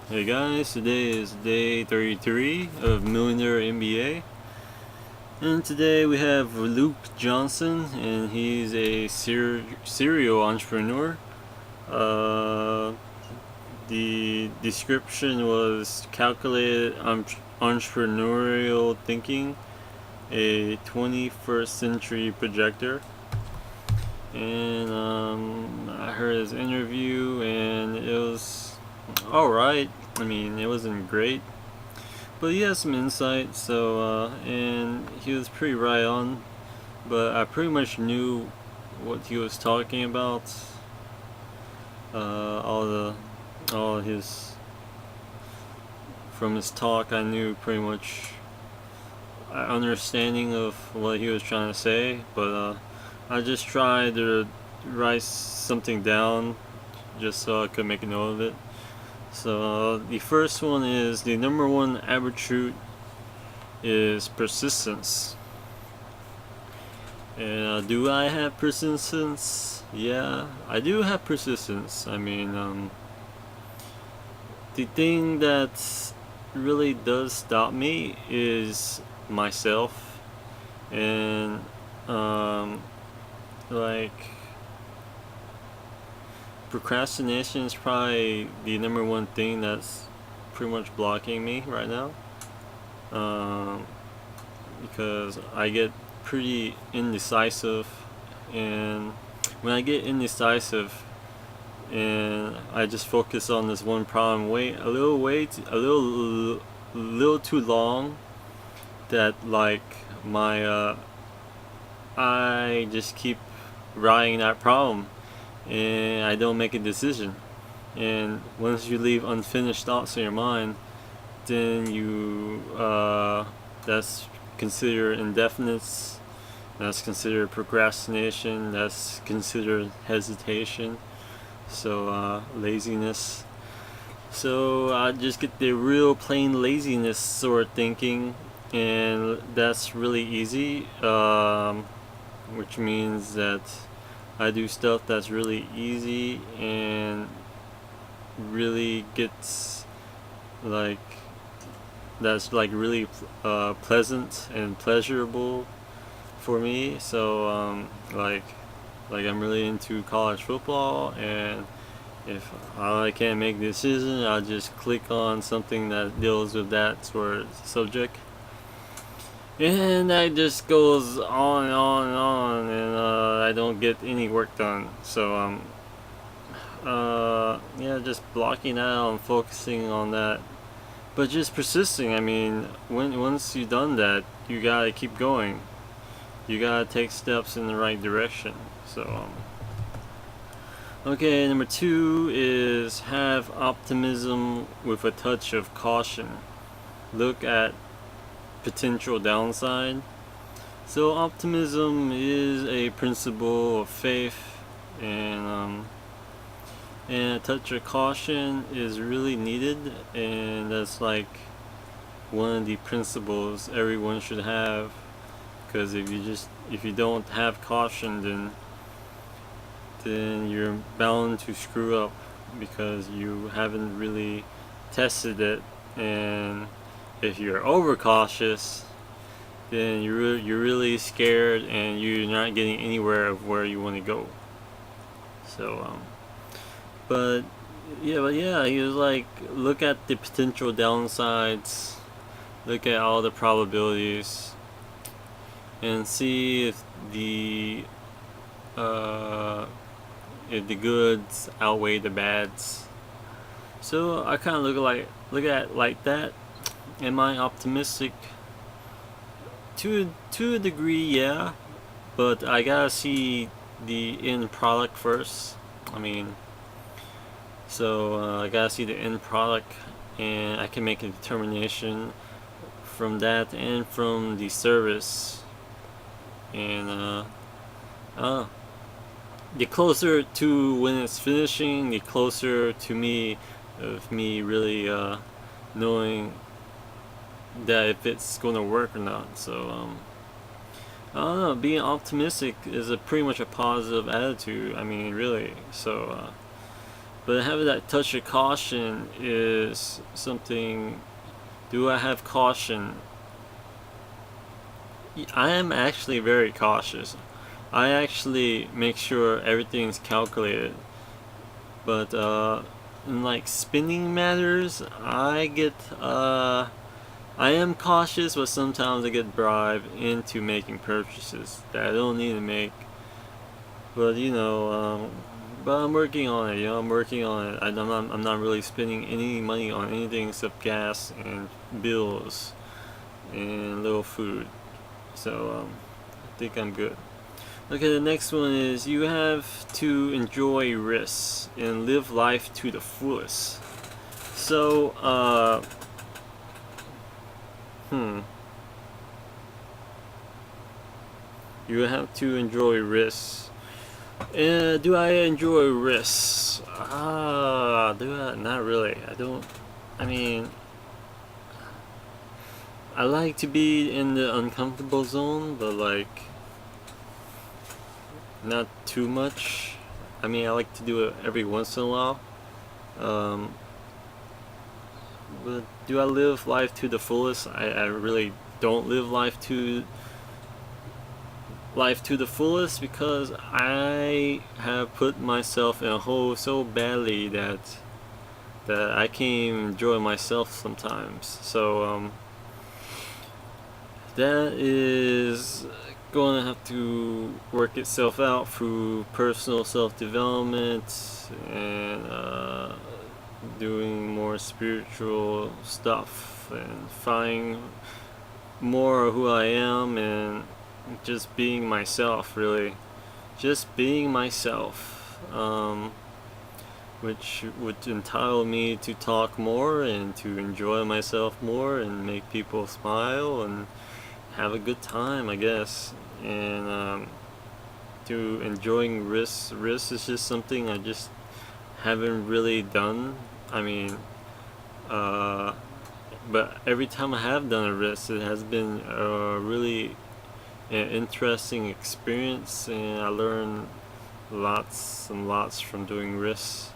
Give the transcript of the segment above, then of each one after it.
Hey guys, today is day 33 of Millionaire NBA, and today we have Luke Johnson, and he's a serial entrepreneur. Uh, the description was calculated entrepreneurial thinking, a 21st century projector. And I heard his interview, and it was alright. I mean, it wasn't great, but he has some insight. And he was pretty right on. But I pretty much knew what he was talking about. All his from his talk, I knew pretty much understanding of what he was trying to say. But I just tried to write something down just so I could make a note of it. So the first one is the number one attribute is persistence. And do I have persistence? Yeah, I do have persistence. I mean, the thing that really does stop me is myself, and like procrastination is probably the number one thing that's pretty much blocking me right now, because I get pretty indecisive, and when I get indecisive and I just focus on this one problem a little too long, that like my I just keep riding that problem and I don't make a decision. And once you leave unfinished thoughts in your mind, then that's considered indefinite. That's considered procrastination. That's considered hesitation. So laziness. So I just get the real plain laziness sort of thinking, and that's really easy. Which means that I do stuff that's really easy and really gets like that's like really pleasant and pleasurable for me. So like I'm really into college football, and if I can't make a decision, I'll just click on something that deals with that sort of subject. And that just goes on and on and on, and I don't get any work done. So yeah, just blocking out and focusing on that, but just persisting. I mean, once you've done that, you gotta keep going. You gotta take steps in the right direction. So okay, number two is have optimism with a touch of caution. Look at potential downside. So optimism is a principle of faith, and a touch of caution is really needed, and that's like one of the principles everyone should have. Because if you don't have caution, then you're bound to screw up because you haven't really tested it. And if you're overcautious, then you're really scared and you're not getting anywhere of where you want to go. So but yeah, he was like, look at the potential downsides, look at all the probabilities, and see if the goods outweigh the bads. So I kind of look at it like that. Am I optimistic? To a degree, yeah, but I gotta see the end product first. I mean, I gotta see the end product, and I can make a determination from that and from the service. And the closer to when it's finishing, the closer to me of me really knowing that if it's going to work or not. So I don't know. Being optimistic is pretty much a positive attitude. I mean, really. So But having that touch of caution is something. Do I have caution? I am actually very cautious. I actually make sure everything's calculated. But in like spending matters, I am cautious, but sometimes I get bribed into making purchases that I don't need to make. But but I'm working on it. I'm working on it. I'm not really spending any money on anything except gas and bills and little food. So I think I'm good. Okay, the next one is you have to enjoy risks and live life to the fullest. So, you have to enjoy risks. Do I enjoy risks? Do I? Not really. I don't. I mean, I like to be in the uncomfortable zone, but like, not too much. I mean, I like to do it every once in a while. But do I live life to the fullest? I really don't live life to the fullest because I have put myself in a hole so badly that I can't even enjoy myself sometimes. So that is going to have to work itself out through personal self-development and doing more spiritual stuff and finding more of who I am and just being myself, really. Just being myself, which would entitle me to talk more and to enjoy myself more and make people smile and have a good time, I guess. And to enjoying risks. Risks is just something I just haven't really done. I mean, but every time I have done a risk, it has been really an interesting experience, and I learned lots and lots from doing risks.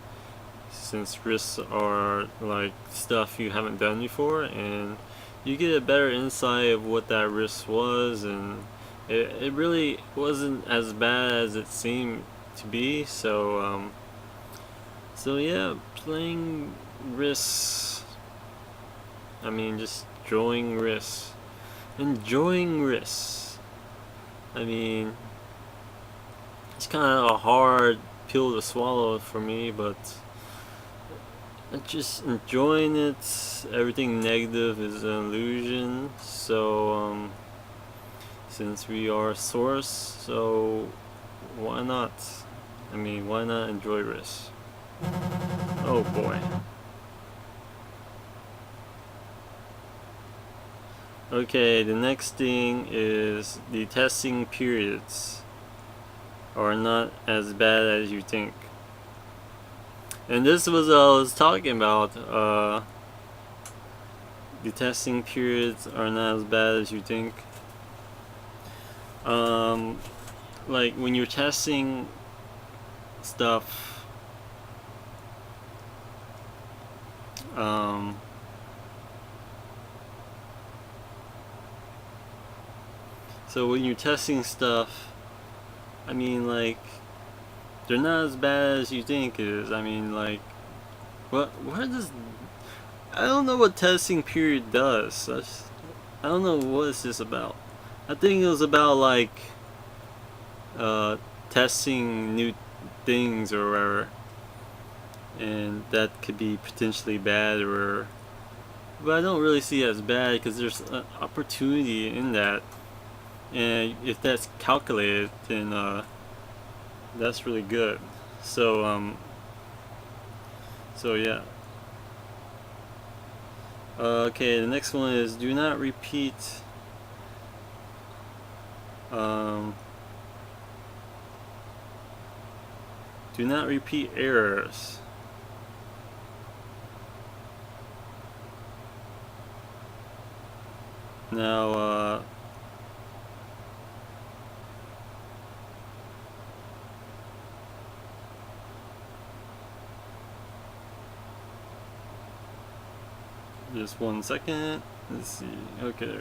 Since risks are like stuff you haven't done before, and you get a better insight of what that risk was, and it really wasn't as bad as it seemed to be. So yeah, playing risks. I mean, just enjoying risks. Enjoying risks. I mean, it's kind of a hard pill to swallow for me, but just enjoying it. Everything negative is an illusion. So, since we are a source, so why not? I mean, why not enjoy risks? Oh boy. Okay, the next thing is the testing periods are not as bad as you think. And this was what I was talking about. The testing periods are not as bad as you think. Like when you're testing stuff, so when you're testing stuff, I mean, like, they're not as bad as you think it is. I mean, like, where does, I don't know what testing period does. I don't know what it's just about. I think it was about like testing new things or whatever, and that could be potentially bad, or but I don't really see it as bad because there's an opportunity in that, and if that's calculated, then that's really good. So yeah. Okay, the next one is do not repeat. Do not repeat errors. Now, Just 1 second. Let's see. Okay.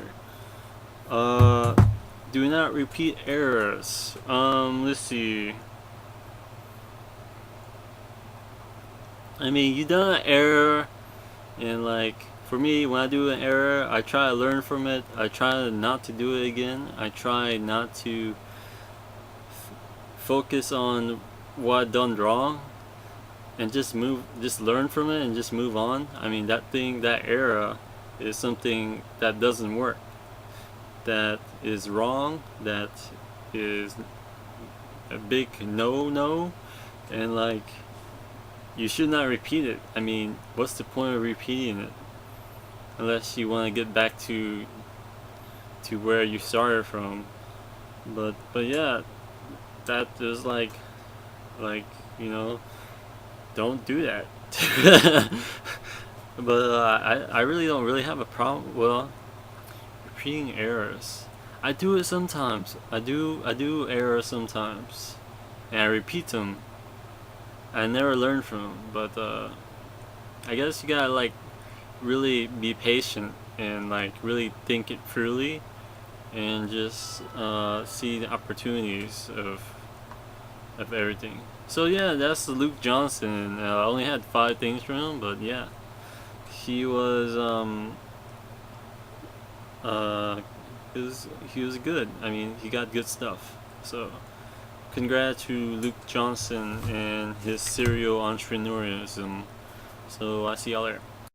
Do not repeat errors. Let's see. I mean, you done an error, and like for me, when I do an error, I try to learn from it. I try not to do it again. I try not to focus on what I done wrong, and just learn from it and just move on. I mean, that error is something that doesn't work, that is wrong, that is a big no, and like you should not repeat it. I mean, what's the point of repeating it unless you want to get back to where you started from? But yeah, that is like you know, don't do that. But I really don't really have a problem. Well, repeating errors, I do it sometimes. I do errors sometimes, and I repeat them. I never learn from them. But I guess you gotta like really be patient and like really think it thoroughly, and just see the opportunities of everything. So yeah, that's Luke Johnson. I only had 5 things from him, but yeah, he was he was good. I mean, he got good stuff. So congrats to Luke Johnson and his serial entrepreneurism. So I see y'all there.